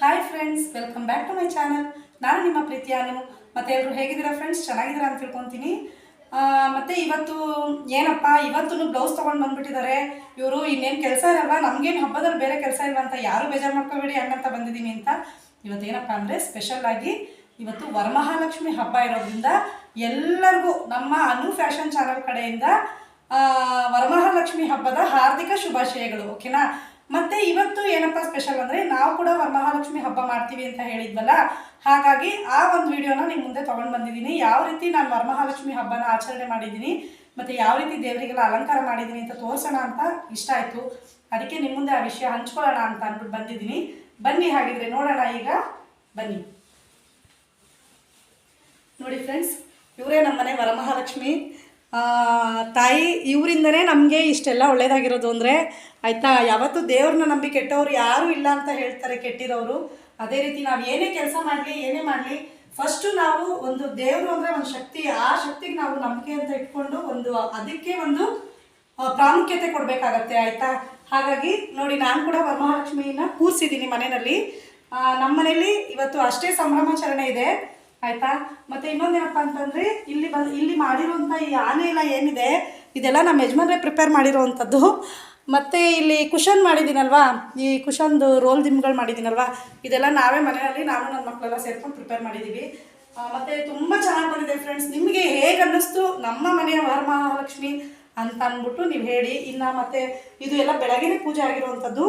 Hi friends, welcome back to my channel. ನಾನು ನಿಮ್ಮ ಪ್ರೀತಿಯಾನು. ಮತ್ತು ಎಲ್ಲರೂ ಹೇಗಿದ್ದೀರಾ ಫ್ರೆಂಡ್ಸ್? ಚೆನ್ನಾಗಿದ್ದೀರಾ ಅಂತ ತಿಳ್ಕೊತೀನಿ. ಮತ್ತು ಇವತ್ತು ಏನಪ್ಪ, ಇವತ್ತು ಬ್ಲೌಸ್ ತೊಗೊಂಡು ಬಂದುಬಿಟ್ಟಿದ್ದಾರೆ ಇವರು. ಇನ್ನೇನು ಕೆಲಸ ಇರಲ್ವ, ನಮಗೇನು ಹಬ್ಬದಲ್ಲಿ ಬೇರೆ ಕೆಲಸ ಇಲ್ವ ಅಂತ ಯಾರೂ ಬೇಜಾರು ಮಾಡ್ಕೋಬೇಡಿ ಹಂಗಂತ ಬಂದಿದ್ದೀನಿ ಅಂತ. ಇವತ್ತೇನಪ್ಪ ಅಂದರೆ ಸ್ಪೆಷಲ್ಲಾಗಿ ಇವತ್ತು ವರಮಹಾಲಕ್ಷ್ಮಿ ಹಬ್ಬ ಇರೋದ್ರಿಂದ ಎಲ್ಲರಿಗೂ ನಮ್ಮ ಅನು ಫ್ಯಾಷನ್ ಚಾನಲ್ ಕಡೆಯಿಂದ ವರಮಹಾಲಕ್ಷ್ಮಿ ಹಬ್ಬದ ಹಾರ್ದಿಕ ಶುಭಾಶಯಗಳು. ಓಕೆನಾ? ಮತ್ತು ಇವತ್ತು ಏನಪ್ಪ ಸ್ಪೆಷಲ್ ಅಂದರೆ, ನಾವು ಕೂಡ ವರಮಹಾಲಕ್ಷ್ಮಿ ಹಬ್ಬ ಮಾಡ್ತೀವಿ ಅಂತ ಹೇಳಿದ್ವಲ್ಲ, ಹಾಗಾಗಿ ಆ ಒಂದು ವಿಡಿಯೋನ ನಿಮ್ಮ ಮುಂದೆ ತೊಗೊಂಡು ಬಂದಿದ್ದೀನಿ. ಯಾವ ರೀತಿ ನಾನು ವರಮಹಾಲಕ್ಷ್ಮಿ ಹಬ್ಬನ ಆಚರಣೆ ಮಾಡಿದ್ದೀನಿ ಮತ್ತು ಯಾವ ರೀತಿ ದೇವರಿಗೆಲ್ಲ ಅಲಂಕಾರ ಮಾಡಿದ್ದೀನಿ ಅಂತ ತೋರಿಸೋಣ ಅಂತ ಇಷ್ಟ ಆಯಿತು. ಅದಕ್ಕೆ ನಿಮ್ಮ ಮುಂದೆ ಆ ವಿಷಯ ಹಂಚ್ಕೊಳ್ಳೋಣ ಅಂತ ಅಂದ್ಬಿಟ್ಟು ಬಂದಿದ್ದೀನಿ. ಬನ್ನಿ, ಹಾಗಿದ್ರೆ ನೋಡೋಣ. ಈಗ ಬನ್ನಿ ನೋಡಿ ಫ್ರೆಂಡ್ಸ್, ಇವರೇ ನಮ್ಮನೆ ವರಮಹಾಲಕ್ಷ್ಮಿ ತಾಯಿ. ಇವರಿಂದನೇ ನಮಗೆ ಇಷ್ಟೆಲ್ಲ ಒಳ್ಳೇದಾಗಿರೋದು ಅಂದರೆ ಆಯಿತಾ. ಯಾವತ್ತೂ ದೇವ್ರನ್ನ ನಂಬಿ ಕೆಟ್ಟವರು ಯಾರೂ ಇಲ್ಲ ಅಂತ ಹೇಳ್ತಾರೆ ಕೆಟ್ಟಿರೋರು. ಅದೇ ರೀತಿ ನಾವು ಏನೇ ಕೆಲಸ ಮಾಡಲಿ, ಏನೇ ಮಾಡಲಿ, ಫಸ್ಟು ನಾವು ಒಂದು ದೇವರು ಅಂದರೆ ಒಂದು ಶಕ್ತಿ, ಆ ಶಕ್ತಿಗೆ ನಾವು ನಂಬಿಕೆ ಅಂತ ಇಟ್ಕೊಂಡು ಅದಕ್ಕೆ ಒಂದು ಪ್ರಾಮುಖ್ಯತೆ ಕೊಡಬೇಕಾಗತ್ತೆ. ಆಯಿತಾ? ಹಾಗಾಗಿ ನೋಡಿ, ನಾನು ಕೂಡ ವರಮಹಾಲಕ್ಷ್ಮಿನ ಕೂರಿಸಿದ್ದೀನಿ ಮನೆಯಲ್ಲಿ. ನಮ್ಮ ಮನೇಲಿ ಇವತ್ತು ಅಷ್ಟೇ ಸಂಭ್ರಮಾಚರಣೆ ಇದೆ. ಆಯಿತಾ? ಮತ್ತು ಇನ್ನೊಂದೇನಪ್ಪ ಅಂತಂದರೆ, ಇಲ್ಲಿ ಮಾಡಿರೋಂಥ ಈ ಆನೆ ಎಲ್ಲ ಏನಿದೆ, ಇದೆಲ್ಲ ನಮ್ಮ ಯಜಮಾನ್ರೆ ಪ್ರಿಪೇರ್ ಮಾಡಿರೋವಂಥದ್ದು. ಮತ್ತು ಇಲ್ಲಿ ಕುಷನ್ ಮಾಡಿದ್ದೀನಲ್ವಾ, ಈ ಕುಷನ್ದು ರೋಲ್ ದಿಂಬ್ಗಳು ಮಾಡಿದ್ದೀನಲ್ವಾ, ಇದೆಲ್ಲ ನಾವೇ ಮನೆಯಲ್ಲಿ ನಾನು ನನ್ನ ಮಕ್ಕಳೆಲ್ಲ ಸೇರ್ಕೊಂಡು ಪ್ರಿಪೇರ್ ಮಾಡಿದ್ದೀವಿ. ಮತ್ತು ತುಂಬ ಚೆನ್ನಾಗಿ ಬಂದಿದೆ ಫ್ರೆಂಡ್ಸ್. ನಿಮಗೆ ಹೇಗೆ ಅನ್ನಿಸ್ತು ನಮ್ಮ ಮನೆಯ ವರಮಹಾಲಕ್ಷ್ಮಿ ಅಂತ ಅಂದ್ಬಿಟ್ಟು ನೀವು ಹೇಳಿ. ಇನ್ನು ಮತ್ತು ಇದು ಎಲ್ಲ ಬೆಳಗ್ಗೆ ಪೂಜೆ ಆಗಿರುವಂಥದ್ದು.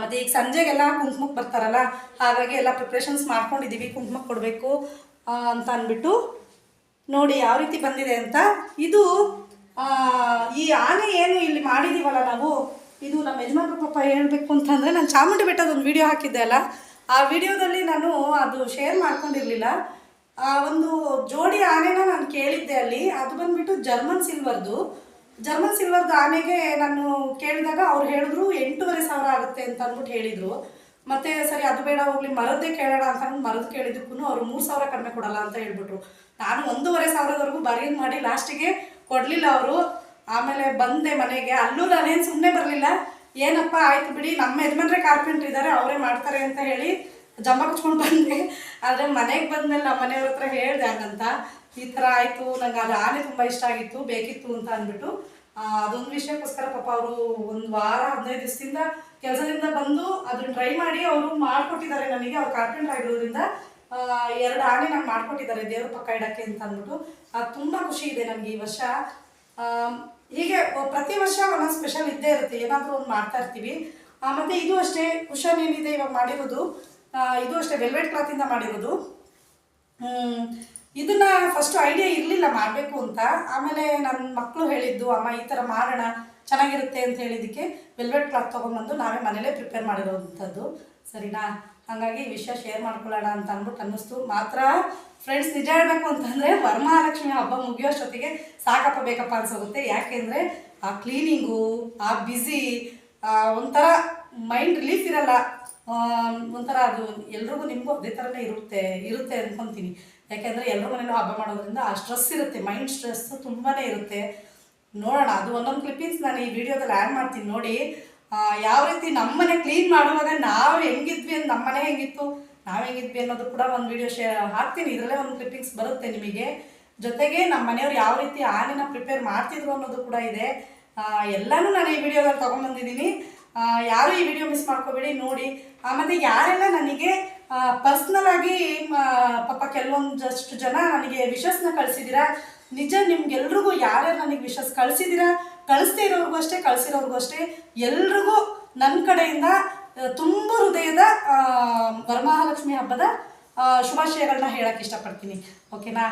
ಮತ್ತು ಈಗ ಸಂಜೆಗೆಲ್ಲ ಕುಂಕುಮಕ್ಕೆ ಬರ್ತಾರಲ್ಲ, ಹಾಗಾಗಿ ಎಲ್ಲ ಪ್ರಿಪ್ರೇಷನ್ಸ್ ಮಾಡ್ಕೊಂಡಿದ್ದೀವಿ. ಕುಂಕುಮಕ್ಕೆ ಕೊಡಬೇಕು ಅಂತ ಅಂದ್ಬಿಟ್ಟು ನೋಡಿ ಯಾವ ರೀತಿ ಬಂದಿದೆ ಅಂತ. ಇದು ಈ ಆನೆ ಏನು ಇಲ್ಲಿ ಮಾಡಿದ್ದೀವಲ್ಲ ನಾವು, ಇದು ನಮ್ಮ ಯಜಮಾನ್ರ ಪಾಪ ಹೇಳಬೇಕು ಅಂತಂದರೆ, ನಾನು ಚಾಮುಂಡಿ ಬೆಟ್ಟದೊಂದು ವಿಡಿಯೋ ಹಾಕಿದ್ದೆ ಅಲ್ಲ, ಆ ವಿಡಿಯೋದಲ್ಲಿ ನಾನು ಅದು ಶೇರ್ ಮಾಡ್ಕೊಂಡಿರಲಿಲ್ಲ. ಒಂದು ಜೋಡಿ ಆನೆನ ನಾನು ಕೇಳಿದ್ದೆ ಅಲ್ಲಿ. ಅದು ಬಂದುಬಿಟ್ಟು ಜರ್ಮನ್ ಸಿಲ್ವರ್ದು ಆನೆಗೆ ನಾನು ಕೇಳಿದಾಗ ಅವ್ರು ಹೇಳಿದ್ರು 8,500 ಆಗುತ್ತೆ ಅಂತ ಅಂದ್ಬಿಟ್ಟು ಹೇಳಿದರು. ಮತ್ತು ಸರಿ ಅದು ಬೇಡ ಹೋಗಲಿ, ಮರದ್ದೇ ಕೇಳೋಣ ಅಂತ ಅಂದ್ಬಿಟ್ಟು ಮರದ್ದು ಕೇಳಿದ್ದಕ್ಕೂ ಅವರು 3,000 ಕಡಿಮೆ ಕೊಡಲ್ಲ ಅಂತ ಹೇಳ್ಬಿಟ್ರು. ನಾನು 1,500ವರೆಗೂ ಬರೀನ್ ಮಾಡಿ ಲಾಸ್ಟಿಗೆ ಕೊಡಲಿಲ್ಲ ಅವರು. ಆಮೇಲೆ ಬಂದೆ ಮನೆಗೆ. ಅಲ್ಲೂ ನಾನೇನು ಸುಮ್ಮನೆ ಬರಲಿಲ್ಲ. ಏನಪ್ಪ ಆಯಿತು ಬಿಡಿ, ನಮ್ಮ ಯಜಮಾನ್ರೆ ಕಾರ್ಪೆಂಟ್ರ್ ಇದ್ದಾರೆ, ಅವರೇ ಮಾಡ್ತಾರೆ ಅಂತ ಹೇಳಿ ಜಂಬ ಕುಚ್ಕೊಂಡು ಬಂದೆ. ಆದರೆ ಮನೆಗೆ ಬಂದಮೇಲೆ ನಮ್ಮ ಮನೆಯವ್ರ ಹತ್ರ ಹೇಳಿದೆ ಹಾಗಂತ, ಈ ಥರ ಆಯಿತು, ನಂಗೆ ಅದು ಆನೆ ತುಂಬ ಇಷ್ಟ ಆಗಿತ್ತು, ಬೇಕಿತ್ತು ಅಂತ ಅಂದ್ಬಿಟ್ಟು. ಅದೊಂದು ವಿಷಯಕ್ಕೋಸ್ಕರ ಪಾಪ ಅವರು 1 ವಾರ 15 ದಿವಸದಿಂದ ಕೆಲಸದಿಂದ ಬಂದು ಅದನ್ನು ಟ್ರೈ ಮಾಡಿ ಅವರು ಮಾಡಿಕೊಟ್ಟಿದ್ದಾರೆ ನನಗೆ. ಅವ್ರು ಕಾರ್ಪೆಂಟ್ರ್ ಆಗಿರೋದ್ರಿಂದ 2 ಆನೆ ನಂಗೆ ಮಾಡಿಕೊಟ್ಟಿದ್ದಾರೆ ದೇವ್ರ ಪಕ್ಕ ಇಡೋಕ್ಕೆ ಅಂತ ಅಂದ್ಬಿಟ್ಟು. ಅದು ತುಂಬ ಖುಷಿ ಇದೆ ನನಗೆ ಈ ವರ್ಷ. ಹೀಗೆ ಪ್ರತಿ ವರ್ಷ ಒಂದೊಂದು ಸ್ಪೆಷಲ್ ಇದ್ದೇ ಇರುತ್ತೆ, ಏನಾದರೂ ಒಂದು ಮಾಡ್ತಾ ಇರ್ತೀವಿ. ಮತ್ತು ಇದು ಅಷ್ಟೇ, ಕುಷನ್ ಏನಿದೆ ಇವಾಗ ಮಾಡಿರೋದು, ಇದು ಅಷ್ಟೇ ವೆಲ್ವೆಟ್ ಕ್ಲಾತಿಂದ ಮಾಡಿರೋದು. ಇದನ್ನು ಫಸ್ಟು ಐಡಿಯಾ ಇರಲಿಲ್ಲ ಮಾಡಬೇಕು ಅಂತ. ಆಮೇಲೆ ನನ್ನ ಮಕ್ಕಳು ಹೇಳಿದ್ದು, ಅಮ್ಮ ಈ ಥರ ಮಾಡೋಣ ಚೆನ್ನಾಗಿರುತ್ತೆ ಅಂತ ಹೇಳಿದ್ದಕ್ಕೆ ವೆಲ್ವೆಟ್ ಕ್ಲಾತ್ ತೊಗೊಂಡ್ಬಂದು ನಾವೇ ಮನೇಲೇ ಪ್ರಿಪೇರ್ ಮಾಡಿರೋವಂಥದ್ದು. ಸರಿನಾ? ಹಾಗಾಗಿ ಈ ವಿಷಯ ಶೇರ್ ಮಾಡ್ಕೊಳ್ಳೋಣ ಅಂತ ಅಂದ್ಬಿಟ್ಟು ಅನ್ನಿಸ್ತು. ಮಾತ್ರ ಫ್ರೆಂಡ್ಸ್, ನಿಜ ಹೇಳಬೇಕು ಅಂತಂದರೆ ವರಮಹಾಲಕ್ಷ್ಮಿ ಹಬ್ಬ ಮುಗಿಯೋಷ್ಟೊತ್ತಿಗೆ ಸಾಕಪ್ಪ ಬೇಕಪ್ಪ ಅನ್ಸೋಗುತ್ತೆ. ಯಾಕೆಂದರೆ ಆ ಕ್ಲೀನಿಂಗು, ಆ ಬ್ಯುಸಿ, ಒಂಥರ ಮೈಂಡ್ ರಿಲೀಫ್ ಇರಲ್ಲ. ಒಂಥರ ಅದು ಎಲ್ರಿಗೂ, ನಿಮಗೂ ಅದೇ ಥರನೇ ಇರುತ್ತೆ ಅಂದ್ಕೊತೀನಿ. ಯಾಕೆಂದರೆ ಎಲ್ಲರ ಮನೇಲೂ ಹಬ್ಬ ಮಾಡೋದ್ರಿಂದ ಆ ಸ್ಟ್ರೆಸ್ ಇರುತ್ತೆ, ಮೈಂಡ್ ಸ್ಟ್ರೆಸ್ಸು ತುಂಬಾ ಇರುತ್ತೆ. ನೋಡೋಣ, ಅದು ಒಂದೊಂದು ಕ್ಲಿಪ್ಪಿಂಗ್ಸ್ ನಾನು ಈ ವಿಡಿಯೋದಲ್ಲಿ ಆ್ಯಡ್ ಮಾಡ್ತೀನಿ ನೋಡಿ. ಯಾವ ರೀತಿ ನಮ್ಮನೆ ಕ್ಲೀನ್ ಮಾಡುವಾಗ ನಾವು ಹೆಂಗಿದ್ವಿ, ನಮ್ಮನೆ ಹೆಂಗಿತ್ತು, ನಾವು ಹೆಂಗಿದ್ವಿ ಅನ್ನೋದು ಕೂಡ ಒಂದು ವಿಡಿಯೋ ಹಾಕ್ತೀನಿ. ಇದರಲ್ಲೇ ಒಂದು ಕ್ಲಿಪ್ಪಿಂಗ್ಸ್ ಬರುತ್ತೆ ನಿಮಗೆ. ಜೊತೆಗೆ ನಮ್ಮ ಮನೆಯವ್ರು ಯಾವ ರೀತಿ ಆನೆನ ಪ್ರಿಪೇರ್ ಮಾಡ್ತಿದ್ರು ಅನ್ನೋದು ಕೂಡ ಇದೆ. ಎಲ್ಲನೂ ನಾನು ಈ ವಿಡಿಯೋದಲ್ಲಿ ತೊಗೊಂಬಂದಿದ್ದೀನಿ. ಯಾರೂ ಈ ವಿಡಿಯೋ ಮಿಸ್ ಮಾಡ್ಕೋಬೇಡಿ ನೋಡಿ. ಮತ್ತು ಯಾರೆಲ್ಲ ನನಗೆ ಪರ್ಸ್ನಲ್ ಆಗಿ ಪಾಪ ಕೆಲವೊಂದಷ್ಟು ಜನ ನನಗೆ ವಿಶಸ್ನ ಕಳಿಸಿದ್ದೀರಾ, ನಿಜ ನಿಮ್ಗೆಲ್ರಿಗೂ ಯಾರ್ಯಾರು ನನಗೆ ವಿಶಸ್ ಕಳಿಸ್ದೇ ಇರೋರ್ಗೂ ಅಷ್ಟೇ, ಕಳಿಸಿರೋರ್ಗೂ ಅಷ್ಟೇ, ಎಲ್ರಿಗೂ ನನ್ನ ಕಡೆಯಿಂದ ತುಂಬ ಹೃದಯದ ವರಮಹಾಲಕ್ಷ್ಮಿ ಹಬ್ಬದ ಶುಭಾಶಯಗಳನ್ನ ಹೇಳೋಕ್ಕೆ ಇಷ್ಟಪಡ್ತೀನಿ. ಓಕೆನಾ?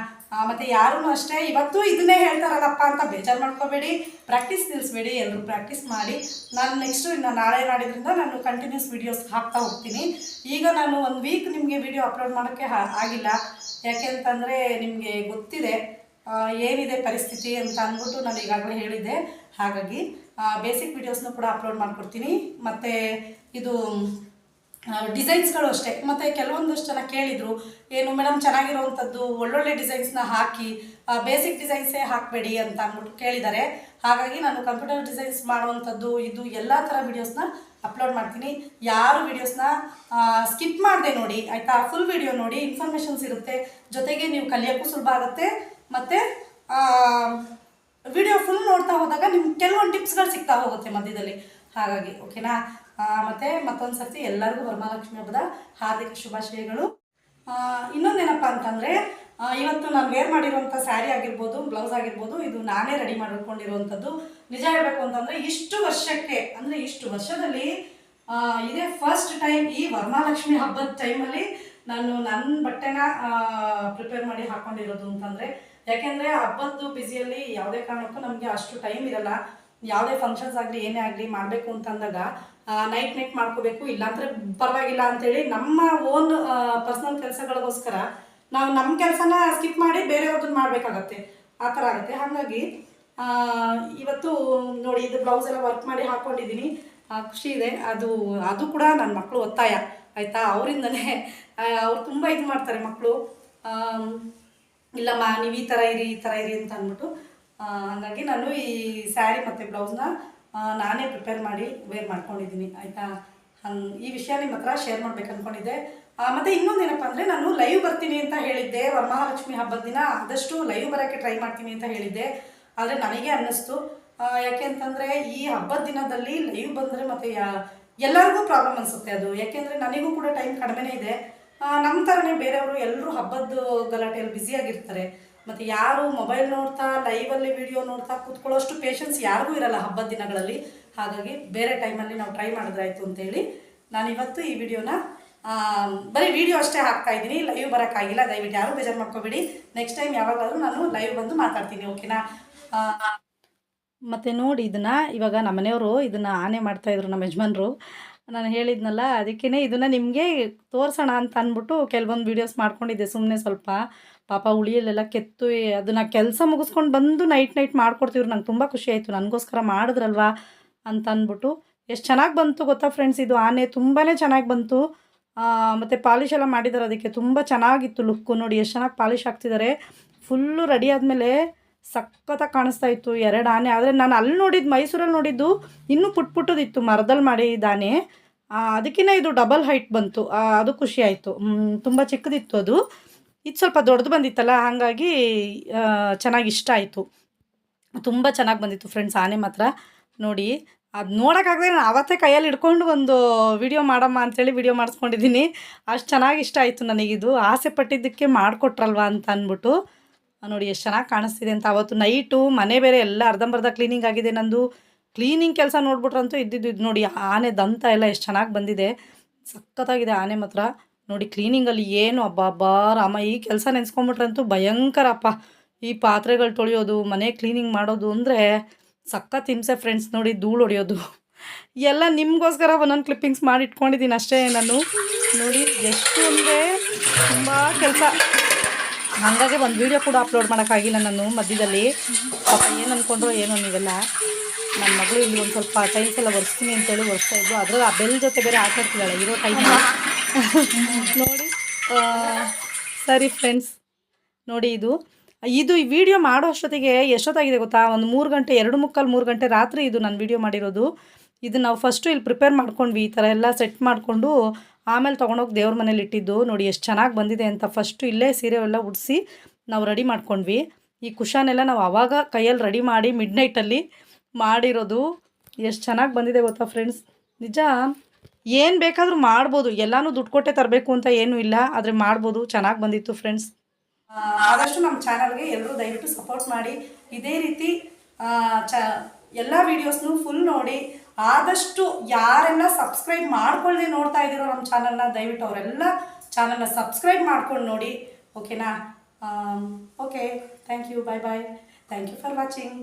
ಮತ್ತು ಯಾರೂ ಅಷ್ಟೇ ಇವತ್ತು ಇದನ್ನೇ ಹೇಳ್ತಾರಲ್ಲಪ್ಪ ಅಂತ ಬೇಜಾರು ಮಾಡ್ಕೋಬೇಡಿ, ಪ್ರಾಕ್ಟೀಸ್ ನಿಲ್ಲಿಸ್ಬೇಡಿ, ಎಲ್ಲರೂ ಪ್ರಾಕ್ಟೀಸ್ ಮಾಡಿ. ನಾನು ನೆಕ್ಸ್ಟು ಇನ್ನು ನಾಳೆ ನಾಡಿದ್ರಿಂದ ನಾನು ಕಂಟಿನ್ಯೂಸ್ ವೀಡಿಯೋಸ್ ಹಾಕ್ತಾ ಹೋಗ್ತೀನಿ. ಈಗ ನಾನು 1 ವೀಕ್ ನಿಮಗೆ ವೀಡಿಯೋ ಅಪ್ಲೋಡ್ ಮಾಡೋಕ್ಕೆ ಆಗಿಲ್ಲ. ಯಾಕೆ ಅಂತಂದರೆ ನಿಮಗೆ ಗೊತ್ತಿದೆ ಏನಿದೆ ಪರಿಸ್ಥಿತಿ ಅಂತ ಅಂದ್ಬಿಟ್ಟು ನಾನು ಈಗಾಗಲೇ ಹೇಳಿದ್ದೆ. ಹಾಗಾಗಿ ಬೇಸಿಕ್ ವೀಡಿಯೋಸ್ನೂ ಕೂಡ ಅಪ್ಲೋಡ್ ಮಾಡಿಕೊಡ್ತೀನಿ. ಮತ್ತು ಇದು ಡಿಸೈನ್ಸ್ಗಳು ಅಷ್ಟೇ. ಮತ್ತು ಕೆಲವೊಂದಷ್ಟು ಜನ ಕೇಳಿದರು, ಏನು ಮೇಡಮ್ ಚೆನ್ನಾಗಿರೋವಂಥದ್ದು ಒಳ್ಳೊಳ್ಳೆ ಡಿಸೈನ್ಸ್ನ ಹಾಕಿ, ಬೇಸಿಕ್ ಡಿಸೈನ್ಸೇ ಹಾಕಬೇಡಿ ಅಂತ ಅಂದ್ಬಿಟ್ಟು ಕೇಳಿದ್ದಾರೆ. ಹಾಗಾಗಿ ನಾನು ಕಂಪ್ಯೂಟರ್ ಡಿಸೈನ್ಸ್ ಮಾಡುವಂಥದ್ದು ಇದು ಎಲ್ಲ ಥರ ವೀಡಿಯೋಸ್ನ ಅಪ್ಲೋಡ್ ಮಾಡ್ತೀನಿ. ಯಾರು ವೀಡಿಯೋಸ್ನ ಸ್ಕಿಪ್ ಮಾಡಿದೆ ನೋಡಿ ಆಯಿತಾ. ಫುಲ್ ವಿಡಿಯೋ ನೋಡಿ, ಇನ್ಫಾರ್ಮೇಷನ್ಸ್ ಇರುತ್ತೆ, ಜೊತೆಗೆ ನೀವು ಕಲಿಯೋಕ್ಕೂ ಸುಲಭ ಆಗುತ್ತೆ. ಮತ್ತು ವಿಡಿಯೋ ಫುಲ್ ನೋಡ್ತಾ ಹೋದಾಗ ನಿಮ್ಗೆ ಕೆಲವೊಂದು ಟಿಪ್ಸ್ಗಳು ಸಿಗ್ತಾ ಹೋಗುತ್ತೆ ಮಧ್ಯದಲ್ಲಿ. ಹಾಗಾಗಿ ಓಕೆನಾ. ಮತ್ತು ಮತ್ತೊಂದು ಸರ್ತಿ ಎಲ್ಲರಿಗೂ ವರಮಹಾಲಕ್ಷ್ಮಿ ಹಬ್ಬದ ಹಾರ್ದಿಕ ಶುಭಾಶಯಗಳು. ಇನ್ನೊಂದೇನಪ್ಪ ಅಂತಂದರೆ, ಇವತ್ತು ನಾನು ವೇರ್ ಮಾಡಿರುವಂಥ ಸ್ಯಾರಿ ಆಗಿರ್ಬೋದು, ಬ್ಲೌಸ್ ಆಗಿರ್ಬೋದು, ಇದು ನಾನೇ ರೆಡಿ ಮಾಡಿಕೊಂಡಿರುವಂಥದ್ದು. ನಿಜ ಹೇಳಬೇಕು ಅಂತಂದರೆ ಇಷ್ಟು ವರ್ಷಕ್ಕೆ, ಅಂದರೆ ಇಷ್ಟು ವರ್ಷದಲ್ಲಿ ಇದೇ ಫಸ್ಟ್ ಟೈಮ್ ಈ ವರಮಹಾಲಕ್ಷ್ಮಿ ಹಬ್ಬದ ಟೈಮಲ್ಲಿ ನಾನು ನನ್ನ ಬಟ್ಟೆನ ಪ್ರಿಪೇರ್ ಮಾಡಿ ಹಾಕ್ಕೊಂಡಿರೋದು ಅಂತಂದರೆ. ಯಾಕೆಂದರೆ ಹಬ್ಬದ್ದು ಬ್ಯುಸಿಯಲ್ಲಿ ಯಾವುದೇ ಕಾರಣಕ್ಕೂ ನಮಗೆ ಅಷ್ಟು ಟೈಮ್ ಇರಲ್ಲ. ಯಾವುದೇ ಫಂಕ್ಷನ್ಸ್ ಆಗಲಿ ಏನೇ ಆಗಲಿ ಮಾಡಬೇಕು ಅಂತಂದಾಗ ನೈಟ್ ಮಾಡ್ಕೋಬೇಕು, ಇಲ್ಲಾಂದರೆ ಪರವಾಗಿಲ್ಲ ಅಂಥೇಳಿ ನಮ್ಮ ಓನ್ ಪರ್ಸ್ನಲ್ ಕೆಲಸಗಳಿಗೋಸ್ಕರ ನಾವು ನಮ್ಮ ಕೆಲಸನ ಸ್ಕಿಪ್ ಮಾಡಿ ಬೇರೆಯವ್ರದ್ದನ್ನು ಮಾಡಬೇಕಾಗತ್ತೆ, ಆ ಥರ ಆಗುತ್ತೆ. ಹಾಗಾಗಿ ಇವತ್ತು ನೋಡಿ, ಇದು ಬ್ಲೌಸ್ ಎಲ್ಲ ವರ್ಕ್ ಮಾಡಿ ಹಾಕ್ಕೊಂಡಿದ್ದೀನಿ, ಖುಷಿ ಇದೆ. ಅದು ಕೂಡ ನನ್ನ ಮಕ್ಕಳು ಒತ್ತಾಯ ಆಯಿತಾ, ಅವರಿಂದನೇ. ಅವ್ರು ತುಂಬ ಇದು ಮಾಡ್ತಾರೆ ಮಕ್ಕಳು, ಇಲ್ಲಮ್ಮ ನೀವು ಈ ಥರ ಇರಿ ಅಂತ ಅಂದ್ಬಿಟ್ಟು. ಹಾಗಾಗಿ ನಾನು ಈ ಸ್ಯಾರಿ ಮತ್ತು ಬ್ಲೌಸ್ನ ನಾನೇ ಪ್ರಿಪೇರ್ ಮಾಡಿ ವೇರ್ ಮಾಡ್ಕೊಂಡಿದ್ದೀನಿ ಆಯಿತಾ. ಈ ವಿಷಯ ನಿಮ್ಮ ಹತ್ರ ಶೇರ್ ಮಾಡ್ಬೇಕು ಅಂದ್ಕೊಂಡಿದ್ದೆ. ಮತ್ತು ಇನ್ನೊಂದೇನಪ್ಪ ಅಂದರೆ, ನಾನು ಲೈವ್ ಬರ್ತೀನಿ ಅಂತ ಹೇಳಿದ್ದೆ ವರಮಹಾಲಕ್ಷ್ಮಿ ಹಬ್ಬದ ದಿನ, ಆದಷ್ಟು ಲೈವ್ ಬರೋಕ್ಕೆ ಟ್ರೈ ಮಾಡ್ತೀನಿ ಅಂತ ಹೇಳಿದ್ದೆ. ಆದರೆ ನನಗೆ ಅನ್ನಿಸ್ತು, ಯಾಕೆ ಅಂತಂದರೆ ಈ ಹಬ್ಬದ ದಿನದಲ್ಲಿ ಲೈವ್ ಬಂದರೆ ಮತ್ತು ಎಲ್ಲರಿಗೂ ಪ್ರಾಬ್ಲಮ್ ಅನಿಸುತ್ತೆ ಅದು. ಯಾಕೆಂದರೆ ನನಗೂ ಕೂಡ ಟೈಮ್ ಕಡಿಮೆನೇ ಇದೆ. ನಮ್ಮ ಥರನೇ ಬೇರೆಯವರು ಎಲ್ಲರೂ ಹಬ್ಬದ ಗಲಾಟೆಯಲ್ಲಿ ಬ್ಯುಸಿಯಾಗಿರ್ತಾರೆ. ಮತ್ತು ಯಾರು ಮೊಬೈಲ್ ನೋಡ್ತಾ ಲೈವಲ್ಲಿ ವಿಡಿಯೋ ನೋಡ್ತಾ ಕೂತ್ಕೊಳ್ಳೋಷ್ಟು ಪೇಷನ್ಸ್ ಯಾರಿಗೂ ಇರಲ್ಲ ಹಬ್ಬದ ದಿನಗಳಲ್ಲಿ. ಹಾಗಾಗಿ ಬೇರೆ ಟೈಮಲ್ಲಿ ನಾವು ಟ್ರೈ ಮಾಡಿದ್ರಾಯ್ತು ಅಂತೇಳಿ ನಾನಿವತ್ತು ಈ ವಿಡಿಯೋನ ಬರೀ ವಿಡಿಯೋ ಅಷ್ಟೇ ಹಾಕ್ತಾಯಿದ್ದೀನಿ, ಲೈವ್ ಬರೋಕ್ಕಾಗಿಲ್ಲ. ದಯವಿಟ್ಟು ಯಾರೂ ಬೇಜಾರು ಮಾಡ್ಕೊಬೇಡಿ. ನೆಕ್ಸ್ಟ್ ಟೈಮ್ ಯಾವಾಗಾದರೂ ನಾನು ಲೈವ್ ಬಂದು ಮಾತಾಡ್ತೀನಿ, ಓಕೆನಾ. ಮತ್ತು ನೋಡಿ, ಇವಾಗ ನಮ್ಮ ಮನೆಯವರು ಇದನ್ನು ಆನೆ ಮಾಡ್ತಾಯಿದ್ರು, ನಮ್ಮ ಯಜಮಾನ್ರು. ನಾನು ಹೇಳಿದ್ನಲ್ಲ, ಅದಕ್ಕೇ ಇದನ್ನು ನಿಮಗೆ ತೋರಿಸೋಣ ಅಂತ ಅಂದ್ಬಿಟ್ಟು ಕೆಲವೊಂದು ವೀಡಿಯೋಸ್ ಮಾಡ್ಕೊಂಡಿದ್ದೆ ಸುಮ್ಮನೆ. ಸ್ವಲ್ಪ ಪಾಪ ಉಳಿಯಲ್ಲೆಲ್ಲ ಕೆತ್ತು ಅದನ್ನು ಕೆಲಸ ಮುಗಿಸ್ಕೊಂಡು ಬಂದು ನೈಟ್ ಮಾಡ್ಕೊಡ್ತಿದ್ರು. ನಂಗೆ ತುಂಬ ಖುಷಿ ಆಯಿತು, ನನಗೋಸ್ಕರ ಮಾಡಿದ್ರಲ್ವ ಅಂತ ಅಂದ್ಬಿಟ್ಟು. ಎಷ್ಟು ಚೆನ್ನಾಗಿ ಬಂತು ಗೊತ್ತಾ ಫ್ರೆಂಡ್ಸ್, ಇದು ಆನೆ ತುಂಬಾ ಚೆನ್ನಾಗಿ ಬಂತು. ಮತ್ತು ಪಾಲಿಶ್ ಎಲ್ಲ ಮಾಡಿದ್ದಾರೆ, ಅದಕ್ಕೆ ತುಂಬ ಚೆನ್ನಾಗಿತ್ತು ಲುಕ್ಕು. ನೋಡಿ ಎಷ್ಟು ಚೆನ್ನಾಗಿ ಪಾಲಿಶ್ ಹಾಕ್ತಿದ್ದಾರೆ. ಫುಲ್ಲು ರೆಡಿ ಆದಮೇಲೆ ಸಖತ್ತಾಗಿ ಕಾಣಿಸ್ತಾ ಇತ್ತು 2 ಆನೆ. ಆದರೆ ನಾನು ಅಲ್ಲಿ ನೋಡಿದ್ದು, ಮೈಸೂರಲ್ಲಿ ನೋಡಿದ್ದು ಇನ್ನೂ ಪುಟ್ಟದಿತ್ತು, ಮರದಲ್ಲಿ ಮಾಡಿದ್ದಾನೆ. ಅದಕ್ಕಿಂತ ಇದು ಡಬಲ್ ಹೈಟ್ ಬಂತು, ಅದು ಖುಷಿ ಆಯಿತು. ತುಂಬ ಚಿಕ್ಕದಿತ್ತು ಅದು, ಇದು ಸ್ವಲ್ಪ ದೊಡ್ಡದು ಬಂದಿತ್ತಲ್ಲ, ಹಾಗಾಗಿ ಚೆನ್ನಾಗಿ ಇಷ್ಟ ಆಯಿತು. ತುಂಬ ಚೆನ್ನಾಗಿ ಬಂದಿತ್ತು ಫ್ರೆಂಡ್ಸ್ ಆನೆ ಮಾತ್ರ. ನೋಡಿ, ಅದು ನೋಡೋಕ್ಕಾಗದೆ ನಾನು ಆವತ್ತೇ ಕೈಯಲ್ಲಿ ಹಿಡ್ಕೊಂಡು ಒಂದು ವಿಡಿಯೋ ಮಾಡಮ್ಮ ಅಂಥೇಳಿ ವಿಡಿಯೋ ಮಾಡಿಸ್ಕೊಂಡಿದ್ದೀನಿ. ಅಷ್ಟು ಚೆನ್ನಾಗಿ ಇಷ್ಟ ಆಯಿತು ನನಗಿದು. ಆಸೆ ಪಟ್ಟಿದ್ದಕ್ಕೆ ಮಾಡಿಕೊಟ್ರಲ್ವ ಅಂತ ಅಂದ್ಬಿಟ್ಟು. ನೋಡಿ ಎಷ್ಟು ಚೆನ್ನಾಗಿ ಕಾಣಿಸ್ತಿದೆ ಅಂತ. ಅವತ್ತು ನೈಟು ಮನೆ ಬೇರೆ ಎಲ್ಲ ಅರ್ಧಂಬರ್ಧ ಕ್ಲೀನಿಂಗ್ ಆಗಿದೆ ನಂದು. ಕ್ಲೀನಿಂಗ್ ಕೆಲಸ ನೋಡ್ಬಿಟ್ರಂತೂ ಇದು ನೋಡಿ, ಆನೆ ದಂತ ಎಲ್ಲ ಎಷ್ಟು ಚೆನ್ನಾಗಿ ಬಂದಿದೆ, ಸಖತ್ತಾಗಿದೆ ಆನೆ ಮಾತ್ರ. ನೋಡಿ ಕ್ಲೀನಿಂಗಲ್ಲಿ ಏನು ಅಬ್ಬಾ ರಾಮ, ಈ ಕೆಲಸ ನೆನೆಸ್ಕೊಂಬಿಟ್ರಂತೂ ಭಯಂಕರಪ್ಪ. ಈ ಪಾತ್ರೆಗಳು ತೊಳೆಯೋದು, ಮನೆ ಕ್ಲೀನಿಂಗ್ ಮಾಡೋದು ಅಂದರೆ ಸಖತ್ ಹಿಂಸೆ ಫ್ರೆಂಡ್ಸ್. ನೋಡಿ ಧೂಳು ಹೊಡೆಯೋದು ಎಲ್ಲ ನಿಮಗೋಸ್ಕರ ಒಂದೊಂದು ಕ್ಲಿಪ್ಪಿಂಗ್ಸ್ ಮಾಡಿ ಇಟ್ಕೊಂಡಿದ್ದೀನಿ ಅಷ್ಟೇ ನಾನು. ನೋಡಿ ಎಷ್ಟು ಅಂದರೆ ತುಂಬ ಕೆಲಸ. ಹಾಗಾಗಿ ಒಂದು ವೀಡಿಯೋ ಕೂಡ ಅಪ್ಲೋಡ್ ಮಾಡೋಕ್ಕಾಗಿಲ್ಲ ನಾನು ಮಧ್ಯದಲ್ಲಿ. ಪಾಪ ಏನು ಅಂದ್ಕೊಂಡ್ರು ಏನೋ ನೀವೆಲ್ಲ. ನನ್ನ ಮಗಳು ಇಲ್ಲಿ ಒಂದು ಸ್ವಲ್ಪ ಟೈಮ್ಸ್ ಎಲ್ಲ ಒರೆಸ್ತೀನಿ ಅಂತೇಳಿ ಒರೆಸ್ತಾಯಿದ್ದು. ಅದರಲ್ಲಿ ಆ ಬೆಲ್ ಜೊತೆ ಬೇರೆ ಆಟಾಡ್ತಿದ್ದಾಳೆ ಇರೋ ಟೈಮಲ್ಲಿ. ನೋಡಿ ಸರಿ ಫ್ರೆಂಡ್ಸ್, ನೋಡಿ ಇದು ಈ ವಿಡಿಯೋ ಮಾಡೋ ಅಷ್ಟೊತ್ತಿಗೆ ಎಷ್ಟೊತ್ತಾಗಿದೆ ಗೊತ್ತಾ, ಒಂದು 3 ಗಂಟೆ 2:45 3 ಗಂಟೆ ರಾತ್ರಿ ಇದು ನಾನು ವಿಡಿಯೋ ಮಾಡಿರೋದು. ಇದು ನಾವು ಫಸ್ಟು ಇಲ್ಲಿ ಪ್ರಿಪೇರ್ ಮಾಡ್ಕೊಂಡ್ವಿ, ಈ ಥರ ಎಲ್ಲ ಸೆಟ್ ಮಾಡಿಕೊಂಡು ಆಮೇಲೆ ತೊಗೊಂಡೋಗಿ ದೇವ್ರ ಮನೇಲಿ ಇಟ್ಟಿದ್ದು. ನೋಡಿ ಎಷ್ಟು ಚೆನ್ನಾಗಿ ಬಂದಿದೆ ಅಂತ. ಫಸ್ಟು ಇಲ್ಲೇ ಸೀರೆ ಎಲ್ಲ ಉಡಿಸಿ ನಾವು ರೆಡಿ ಮಾಡ್ಕೊಂಡ್ವಿ. ಈ ಕುಷಾನೆಲ್ಲ ನಾವು ಆವಾಗ ಕೈಯಲ್ಲಿ ರೆಡಿ ಮಾಡಿ ಮಿಡ್ನೈಟಲ್ಲಿ ಮಾಡಿರೋದು. ಎಷ್ಟು ಚೆನ್ನಾಗಿ ಬಂದಿದೆ ಗೊತ್ತಾ ಫ್ರೆಂಡ್ಸ್. ನಿಜ ಏನು ಬೇಕಾದರೂ ಮಾಡ್ಬೋದು, ಎಲ್ಲನೂ ದುಡ್ಡು ಕೊಟ್ಟೆ ತರಬೇಕು ಅಂತ ಏನೂ ಇಲ್ಲ, ಆದರೆ ಮಾಡ್ಬೋದು. ಚೆನ್ನಾಗಿ ಬಂದಿತ್ತು ಫ್ರೆಂಡ್ಸ್. ಆದಷ್ಟು ನಮ್ಮ ಚಾನಲ್ಗೆ ಎಲ್ಲರೂ ದಯವಿಟ್ಟು ಸಪೋರ್ಟ್ ಮಾಡಿ. ಇದೇ ರೀತಿ ಎಲ್ಲ ವೀಡಿಯೋಸ್ನು ಫುಲ್ ನೋಡಿ. ಆದಷ್ಟು ಯಾರೆಲ್ಲ ಸಬ್ಸ್ಕ್ರೈಬ್ ಮಾಡ್ಕೊಳ್ಳದೆ ನೋಡ್ತಾ ಇದ್ದೀರೋ ನಮ್ಮ ಚಾನಲ್ನ, ದಯವಿಟ್ಟು ಅವರೆಲ್ಲ ಚಾನಲ್ನ ಸಬ್ಸ್ಕ್ರೈಬ್ ಮಾಡ್ಕೊಂಡು ನೋಡಿ, ಓಕೆನಾ. Okay, thank you, bye. Thank you for watching.